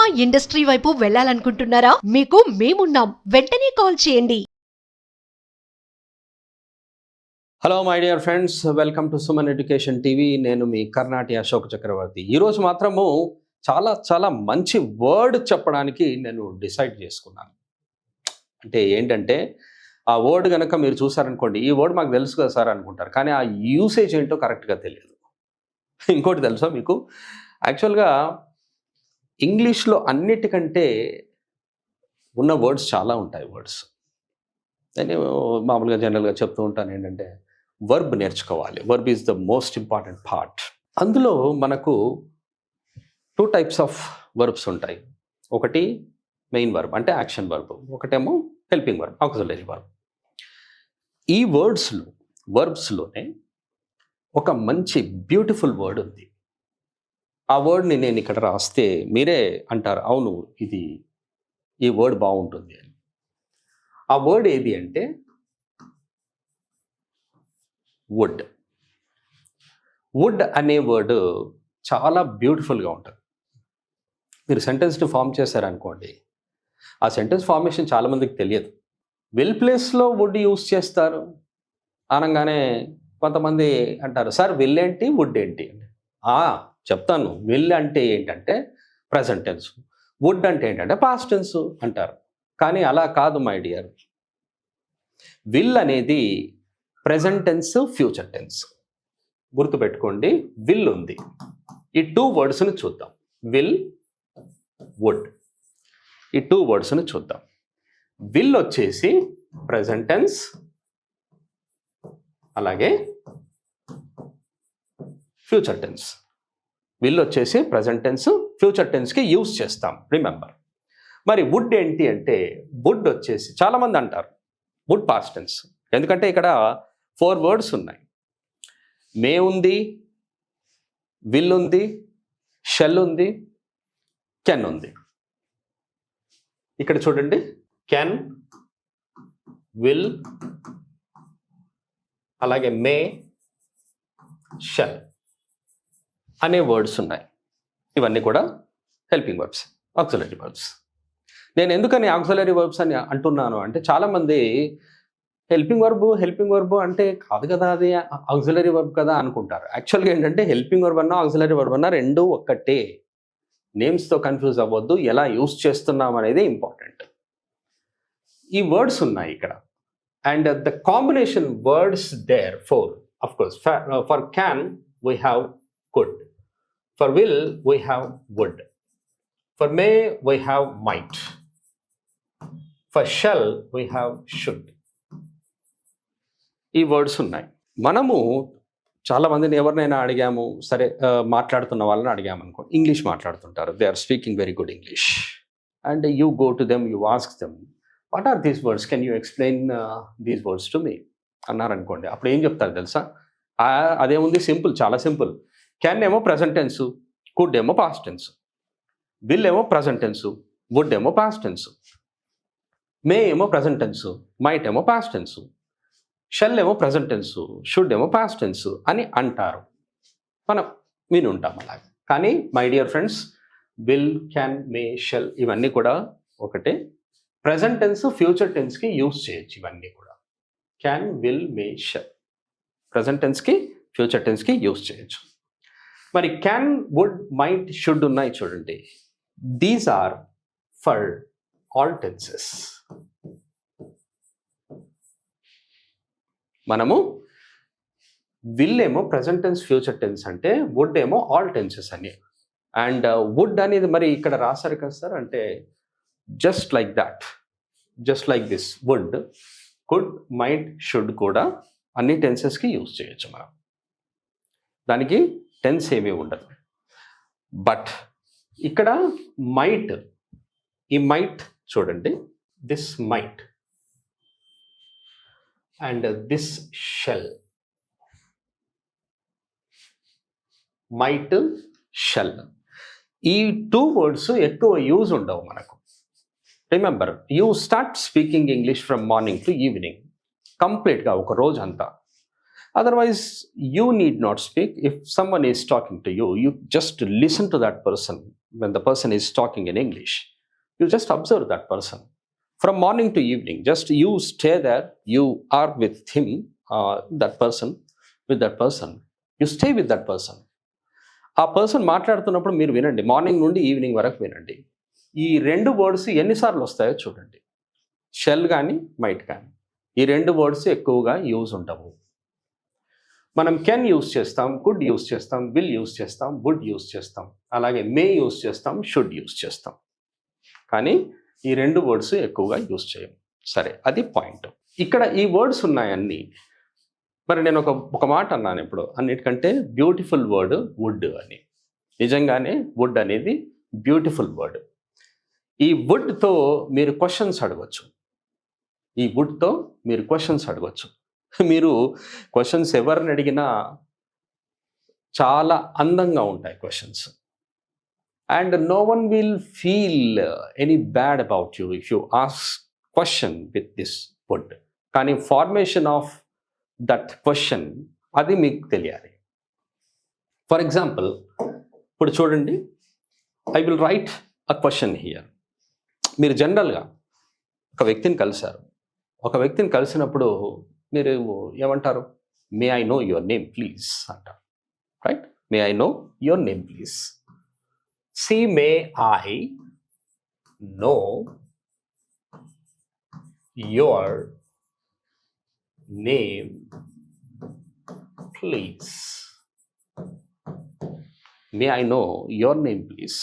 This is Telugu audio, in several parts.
సినిమా ఇండస్ట్రీ వైపు వెళ్ళాలనుకుంటున్నారా? మీకు మేమున్నాం. వెంటనే కాల్ చేయండి. Hello my dear friends, welcome to Suman education TV. నేను మీ కర్ణాటి అశోక్ చక్రవర్తి. ఈరోజు మాత్రము చాలా మంచి వర్డ్ చెప్పడానికి నేను డిసైడ్ చేసుకున్నాను. అంటే ఏంటంటే ఆ వర్డ్ కనుక మీరు చూసారనుకోండి, ఈ వర్డ్ మాకు తెలుసు కదా సార్ అనుకుంటారు, కానీ ఆ యూసేజ్ ఏంటో కరెక్ట్గా తెలియదు. ఇంకోటి తెలుసా మీకు, యాక్చువల్గా ఇంగ్లీష్లో అన్నిటికంటే ఉన్న వర్డ్స్ చాలా ఉంటాయి. నేను మామూలుగా జనరల్గా చెప్తూ ఉంటాను ఏంటంటే, వర్బ్ నేర్చుకోవాలి. Verb is the most important part. అందులో మనకు 2 టైప్స్ ఆఫ్ వర్బ్స్ ఉంటాయి. ఒకటి మెయిన్ వర్బ్ అంటే యాక్షన్ వర్బ్, ఒకటేమో హెల్పింగ్ వర్బ్, ఆక్సిలరీ వర్బ్. ఈ వర్బ్స్లోనే ఒక మంచి బ్యూటిఫుల్ వర్డ్ ఉంది. ఆ వర్డ్ని నేను ఇక్కడ రాస్తే మీరే అంటారు, అవును ఈ వర్డ్ బాగుంటుంది అని. ఆ వర్డ్ ఏది అంటే వుడ్. వుడ్ అనే వర్డ్ చాలా బ్యూటిఫుల్గా ఉంటుంది. మీరు సెంటెన్స్ని ఫామ్ చేశారనుకోండి, ఆ సెంటెన్స్ ఫార్మేషన్ చాలామందికి తెలియదు. విల్ ప్లేస్లో వుడ్ యూస్ చేస్తారు అనగానే కొంతమంది అంటారు, సార్ విల్ ఏంటి వుడ్ ఏంటి అని. చెప్తాను. విల్ అంటే ఏంటంటే ప్రజెంట్ టెన్స్, వుడ్ అంటే ఏంటంటే పాస్ట్ టెన్స్ అంటారు. కానీ అలా కాదు మై డియర్. విల్ అనేది ప్రెజెంట్ టెన్స్, ఫ్యూచర్ టెన్స్. గుర్తుపెట్టుకోండి, విల్ ఉంది. ఈ 2 వర్డ్స్ని చూద్దాం. విల్, వుడ్, ఈ 2 వర్డ్స్ని చూద్దాం. విల్ వచ్చేసి ప్రెజెంట్ టెన్స్, అలాగే ఫ్యూచర్ టెన్స్. విల్ వచ్చేసి ప్రెజెంట్ టెన్స్, ఫ్యూచర్ టెన్స్కి యూజ్ చేస్తాం, రిమెంబర్. మరి వుడ్ ఏంటి అంటే, వుడ్ వచ్చేసి చాలామంది అంటారు వుడ్ పాస్ట్ టెన్స్. ఎందుకంటే ఇక్కడ 4 వర్డ్స్ ఉన్నాయి. మే ఉంది, విల్ ఉంది, షెల్ ఉంది, కెన్ ఉంది. ఇక్కడ చూడండి, కెన్, విల్, అలాగే మే, షెల్ అనే వర్డ్స్ ఉన్నాయి. ఇవన్నీ కూడా హెల్పింగ్ వర్బ్స్, ఆక్సిలరీ వర్బ్స్. నేను ఎందుకని ఆక్సిలరీ వర్బ్స్ అని అంటున్నాను అంటే, చాలామంది హెల్పింగ్ వర్బ్ అంటే కాదు కదా, అది ఆక్సిలరీ వర్బ్ కదా అనుకుంటారు. యాక్చువల్గా ఏంటంటే హెల్పింగ్ వర్బ్ అన్నా ఆక్సిలరీ వర్బ్ అన్నా రెండు ఒక్కటే. నేమ్స్తో కన్ఫ్యూజ్ అవ్వద్దు, ఎలా యూస్ చేస్తున్నాం అనేది ఇంపార్టెంట్. ఈ వర్డ్స్ ఉన్నాయి ఇక్కడ, and the combination words there four. Of course for can we have could, for will we have would, for may we have might, for shall we have should. ఈ వర్డ్స్ ఉన్నాయి. మనము చాలామందిని ఎవరినైనా అడిగాము, సరే మాట్లాడుతున్న వాళ్ళని అడిగాము అనుకో, ఇంగ్లీష్ మాట్లాడుతుంటారు, they are speaking very good English, and you go to them, you ask them, what are these words, can you explain these words to me అన్నారనుకోండి. అప్పుడు ఏం చెప్తారు తెలుసా? అదేముంది, సింపుల్, చాలా సింపుల్. కెన్ ఏమో ప్రజెంట్ టెన్స్, కుడ్ ఏమో పాస్ట్ టెన్స్, విల్ ఏమో ప్రజెంట్ టెన్స్, వుడ్ ఏమో పాస్ట్ టెన్స్, మే ఏమో ప్రజెంట్ టెన్స్, మైట్ ఏమో పాస్ట్ టెన్స్, షెల్ ఏమో ప్రజెంట్ టెన్స్, షుడ్ ఏమో పాస్ట్ టెన్స్ అని అంటారు. మనం విని ఉంటాం అలాగే. కానీ my dear friends, will, can, may, shall ఇవన్నీ కూడా ఒకటే. ప్రజెంట్ టెన్స్, ఫ్యూచర్ టెన్స్కి యూజ్ చేయొచ్చు. ఇవన్నీ కూడా can, will, may, shall present టెన్స్కి, ఫ్యూచర్ టెన్స్కి యూజ్ చేయొచ్చు. మరి క్యాన్, వుడ్, మైట్, షుడ్ ఉన్నాయి చూడండి. These are for all tenses. మనము విల్ ఏమో ప్రజెంట్ టెన్స్, ఫ్యూచర్ టెన్స్ అంటే, వుడ్ ఏమో ఆల్ టెన్సెస్ అని. అండ్ వుడ్ అనేది మరి ఇక్కడ రాశారు కదా సార్ అంటే, just like that, just like this, would, could, might, should కూడా అన్ని టెన్సెస్కి యూజ్ చేయొచ్చు మనం. దానికి టెన్స్ ఏమీ ఉండదు. బట్ ఇక్కడ మైట్, ఈ మైట్ చూడండి, this might and this shall, might, shall, ఈ 2 వర్డ్స్ ఎక్కువ యూజ్ ఉండవు మనకు. Remember, you start speaking English from morning to evening, కంప్లీట్గా ఒక రోజు అంతా. Otherwise, you need not speak. If someone is talking to you, you just listen to that person when the person is talking in English, you just observe that person. From morning to evening, just you stay there, you are with him, that person, with that person. You stay with that person. ఆ పర్సన్ మాట్లాడుతున్నప్పుడు మీరు వినండి, మార్నింగ్ నుండి ఈవినింగ్ వరకు వినండి. ఈ 2 వర్డ్స్ ఎన్నిసార్లు వస్తాయో చూడండి. షెల్ కానీ మైట్ కానీ, ఈ 2 వర్డ్స్ ఎక్కువగా యూజ్ ఉండవు. మనం కెన్ యూజ్ చేస్తాం, కుడ్ యూజ్ చేస్తాం, విల్ యూజ్ చేస్తాం, వుడ్ యూజ్ చేస్తాం, అలాగే మే యూజ్ చేస్తాం, షుడ్ యూజ్ చేస్తాం. కానీ ఈ 2 వర్డ్స్ ఎక్కువగా యూజ్ చేయం. సరే, అది పాయింట్. ఇక్కడ ఈ వర్డ్స్ ఉన్నాయన్నీ. మరి నేను ఒక మాట అన్నాను ఇప్పుడు, అన్నిటికంటే బ్యూటిఫుల్ వర్డ్ వుడ్ అని. నిజంగానే వుడ్ అనేది బ్యూటిఫుల్ వర్డ్. ఈ వుడ్తో మీరు క్వశ్చన్స్ అడగచ్చు. ఈ వుడ్తో మీరు క్వశ్చన్స్ అడగచ్చు. మీరు క్వశ్చన్స్ ఎవరిని అడిగినా చాలా అందంగా ఉంటాయి questions. And no one will feel any bad about you if you ask question with this would. కానీ ఫార్మేషన్ ఆఫ్ దట్ క్వశ్చన్ అది మీకు తెలియాలి. ఫర్ ఎగ్జాంపుల్, ఇప్పుడు చూడండి, I will write a question here. మీరు జనరల్గా ఒక వ్యక్తిని కలిశారు. ఒక వ్యక్తిని కలిసినప్పుడు మీరు ఏమంటారు? May I know your name please అంటారు, right? May I know your name please. See may I know your name please. May I know your name please.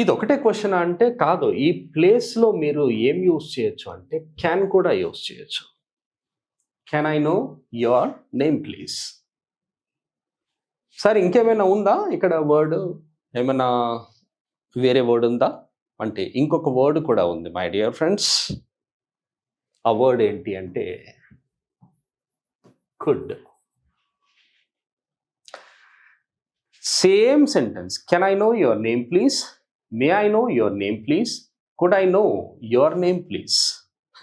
ఇది ఒకటే క్వశ్చన్ అంటే కాదు. ఈ ప్లేస్లో మీరు ఏం యూజ్ చేయొచ్చు అంటే క్యాన్ కూడా యూజ్ చేయొచ్చు. Can I know your name please. సరే, ఇంకేమైనా ఉందా ఇక్కడ వర్డ్? ఏమైనా వేరే వర్డ్ ఉందా అంటే ఇంకొక వర్డ్ కూడా ఉంది మై డియర్ ఫ్రెండ్స్. ఆ వర్డ్ ఏంటి అంటే could. Same sentence. Can I know your name please, may I know your name please, could I know your name please.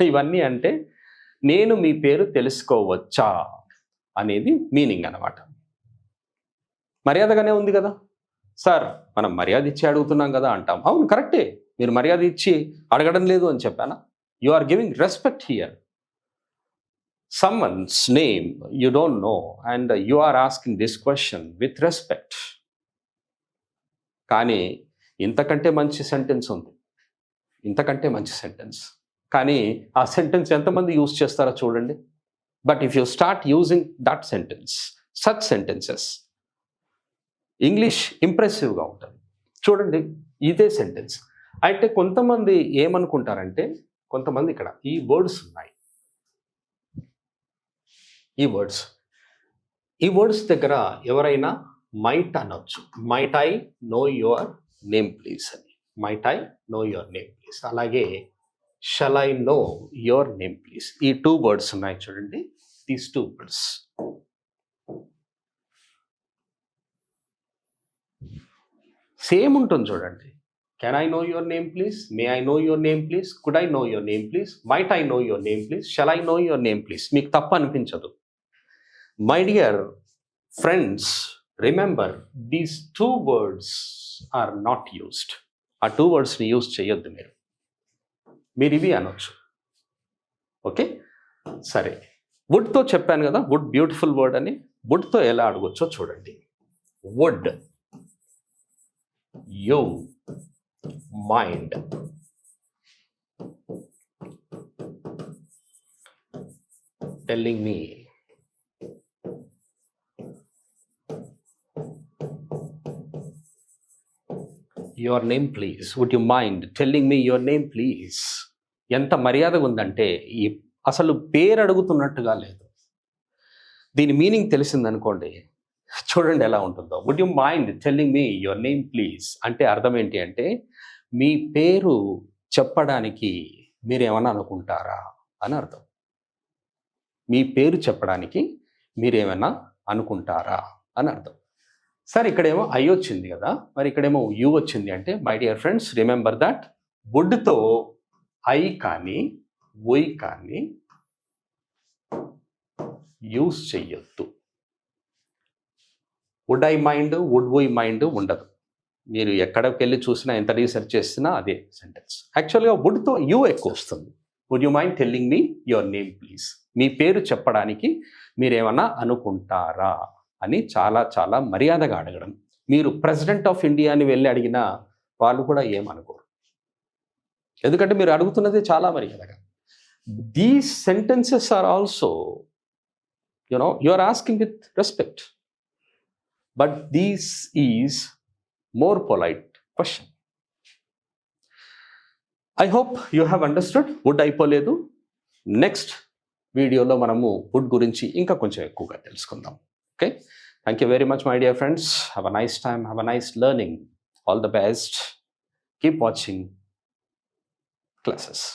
ఇవన్నీ అంటే నేను మీ పేరు తెలుసుకోవచ్చా అనేది మీనింగ్ అన్నమాట. మర్యాదగానే ఉంది కదా సార్, మనం మర్యాద ఇచ్చి అడుగుతున్నాం కదా అంటాం. అవును, కరెక్టే. మీరు మర్యాద ఇచ్చి అడగడం లేదు అని చెప్పానా? You are giving respect here. Someone's name you don't know and you are asking this question with respect. కానీ ఇంతకంటే మంచి సెంటెన్స్ ఉంది, ఇంతకంటే మంచి సెంటెన్స్. కానీ ఆ సెంటెన్స్ ఎంతమంది యూజ్ చేస్తారో చూడండి. But if you start using that sentence, such sentences, English ఇంప్రెసివ్గా ఉంటుంది. చూడండి, ఇదే సెంటెన్స్. అయితే కొంతమంది ఏమనుకుంటారంటే, కొంతమంది ఇక్కడ ఈ వర్డ్స్ ఉన్నాయి, ఈ వర్డ్స్ దగ్గర ఎవరైనా మైట్ అనొచ్చు. Might I know your name please అని. Might I know your name please. అలాగే shall I know your name please. ఈ 2 వర్డ్స్ ఉన్నాయి చూడండి. దీస్ 2 వర్డ్స్ సేమ్ ఉంటుంది చూడండి. Can I know your name please, may I know your name please, could I know your name please, might I know your name please, shall I know your name please. మీకు తప్ప అనిపించదు. My dear friends, remember these 2 words are not used. ఆ 2 వర్డ్స్ని యూజ్ చేయొద్దు. మీరు ఇవి అనొచ్చు. ఓకే, సరే. వుడ్తో చెప్పాను కదా, వుడ్ బ్యూటిఫుల్ వర్డ్ అని. వుడ్తో ఎలా అడగొచ్చో చూడండి. Would you mind telling me your name please? Would you mind telling me your name please? ఎంత మర్యాదగా ఉందంటే అసలు పేరు అడుగుతున్నట్టుగా లేదు. దీని మీనింగ్ తెలిసిందనుకోండి, చూడండి ఎలా ఉంటుందో. Would you mind telling me your name please అంటే అర్థం ఏంటి అంటే, మీ పేరు చెప్పడానికి మీరేమన్నా అనుకుంటారా అని అర్థం. మీ పేరు చెప్పడానికి మీరేమైనా అనుకుంటారా అని అర్థం. సరే, ఇక్కడేమో ఐ వచ్చింది కదా, మరి ఇక్కడేమో యు వచ్చింది అంటే, my dear friends, remember that వుడ్తో ఐ కానీ వై కానీ యూస్ చెయ్యొద్దు. Would I mind, would why mind ఉండదు. మీరు ఎక్కడికి వెళ్ళి చూసినా ఎంత రీసెర్చ్ చేసినా అదే సెంటెన్స్. యాక్చువల్గా వుడ్తో యూ ఎక్కువ వస్తుంది. Would you mind telling me your name please? మీ పేరు చెప్పడానికి మీరేమన్నా అనుకుంటారా అని చాలా చాలా మర్యాదగా అడగడం. మీరు ప్రెసిడెంట్ ఆఫ్ ఇండియా అని వెళ్ళి అడిగినా వాళ్ళు కూడా ఏమనుకోరు, ఎందుకంటే మీరు అడుగుతున్నది చాలా మర్యాదగా. These sentences are also you are asking with respect, but this is more polite question. I hope you have understood. Would అయిపోలేదు. నెక్స్ట్ వీడియోలో మనము వుడ్ గురించి ఇంకా కొంచెం ఎక్కువగా తెలుసుకుందాం. Okay, thank you very much my dear friends. Have a nice time, have a nice learning. All the best. Keep watching classes.